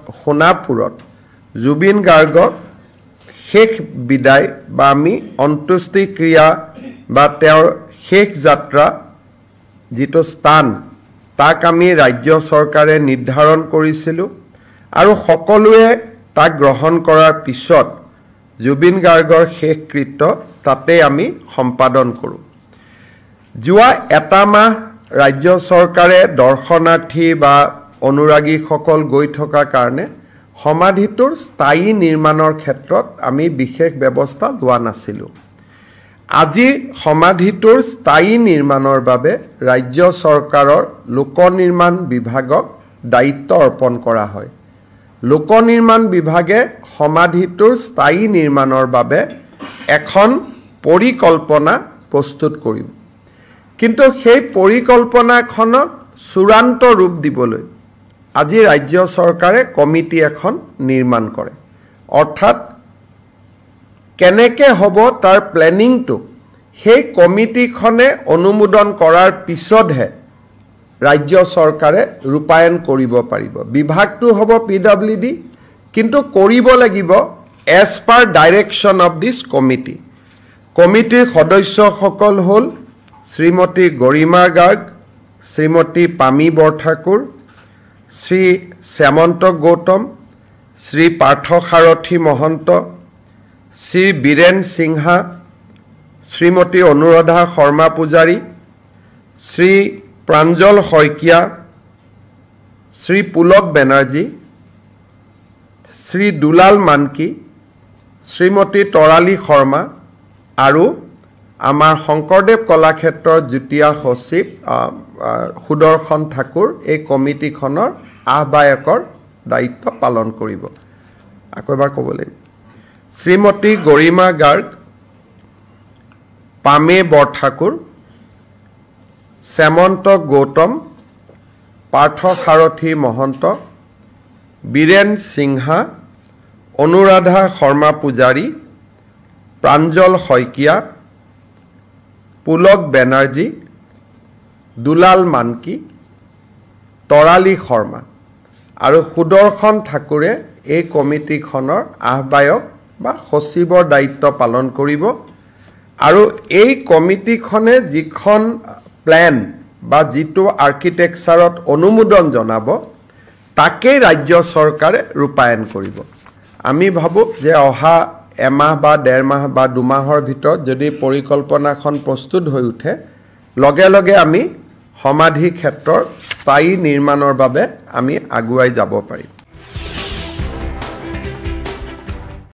সোণাপুৰত জুবিন গাৰ্গক শেষ বিদায় বা আমি অন্ত্যেষ্টিক্ৰিয়া বা তেওঁৰ শেষ যাত্ৰা যিটো স্থান তাক আমি ৰাজ্য চৰকাৰে নিৰ্ধাৰণ কৰিছিলোঁ আৰু সকলোৱে তাক গ্ৰহণ কৰাৰ পিছত জুবিন গাৰ্গৰ শেষকৃত্য তাতে আমি সম্পাদন কৰোঁ। যোৱা এটা মাহ ৰাজ্য চৰকাৰে দৰ্শনাৰ্থী বা অনুৰাগীসকল গৈ থকাৰ কাৰণে সমাধিটোৰ স্থায়ী নিৰ্মাণৰ ক্ষেত্ৰত আমি বিশেষ ব্যৱস্থা লোৱা নাছিলোঁ। আজি সমাধিটোৰ স্থায়ী নিৰ্মাণৰ বাবে ৰাজ্য চৰকাৰৰ লোক নিৰ্মাণ বিভাগক দায়িত্ব অৰ্পণ কৰা হয়। লোক নিৰ্মাণ বিভাগে সমাধিটোৰ স্থায়ী নিৰ্মাণৰ বাবে এখন পৰিকল্পনা প্ৰস্তুত কৰিব। কিন্তু সেই পৰিকল্পনাখনক চূড়ান্ত ৰূপ দিবলৈ আজি ৰাজ্য চৰকাৰে কমিটি এখন নিৰ্মাণ কৰে। অৰ্থাৎ কেনেকৈ হ'ব তাৰ প্লেনিংটো সেই কমিটিখনে অনুমোদন কৰাৰ পিছতহে ৰাজ্য চৰকাৰে ৰূপায়ণ কৰিব পাৰিব। বিভাগটো হ'ব PWD, কিন্তু কৰিব লাগিব as per direction of this committee. কমিটিৰ সদস্যসকল হ'ল শ্ৰীমতী গৰিমা গাৰ্গ, শ্ৰীমতী পামী বৰঠাকুৰ, শ্ৰী শ্যামন্ত গৌতম, শ্ৰী পাৰ্থসাৰথী মহন্ত, শ্ৰী বীৰেন সিংহা, শ্ৰীমতী অনুৰাধা শৰ্মা পূজাৰী, শ্ৰী প্ৰাঞ্জল শইকীয়া, শ্ৰী পুলক বেনাৰ্জী, শ্ৰী দুলাল মানকি, শ্ৰীমতী তৰালী শৰ্মা আৰু আমাৰ শংকৰদেৱ কলাক্ষেত্ৰৰ যুটীয়া সচিব সুদৰ্শন ঠাকুৰ এই কমিটিখনৰ আহ্বায়কৰ দায়িত্ব পালন কৰিব। আকৌ এবাৰ ক'ব লাগিব, শ্ৰীমতী গৰিমা গাৰ্গ, পামী বৰঠাকুৰ, শ্যামন্ত গৌতম, পাৰ্থসাৰথী মহন্ত, বীৰেন সিংহা, অনুৰাধা শৰ্মা পূজাৰী, প্ৰাঞ্জল শইকীয়া, পুলক বেনাৰ্জী, দুলাল মানকি, তৰালী শৰ্মা আৰু সুদৰ্শন ঠাকুৰে এই কমিটিখনৰ আহ্বায়ক বা সচিবৰ দায়িত্ব পালন কৰিব। আৰু এই কমিটিখনে যিখন প্লেন বা যিটো আৰ্কিটেকচাৰত অনুমোদন জনাব তাকেই ৰাজ্য চৰকাৰে ৰূপায়ণ কৰিব। আমি ভাবোঁ যে অহা এমাহ বা ডেৰ মাহ বা দুমাহৰ ভিতৰত যদি পৰিকল্পনাখন প্ৰস্তুত হৈ উঠে, লগে লগে আমি সমাধি ক্ষেত্ৰৰ স্থায়ী নিৰ্মাণৰ বাবে আমি আগুৱাই যাব পাৰিম।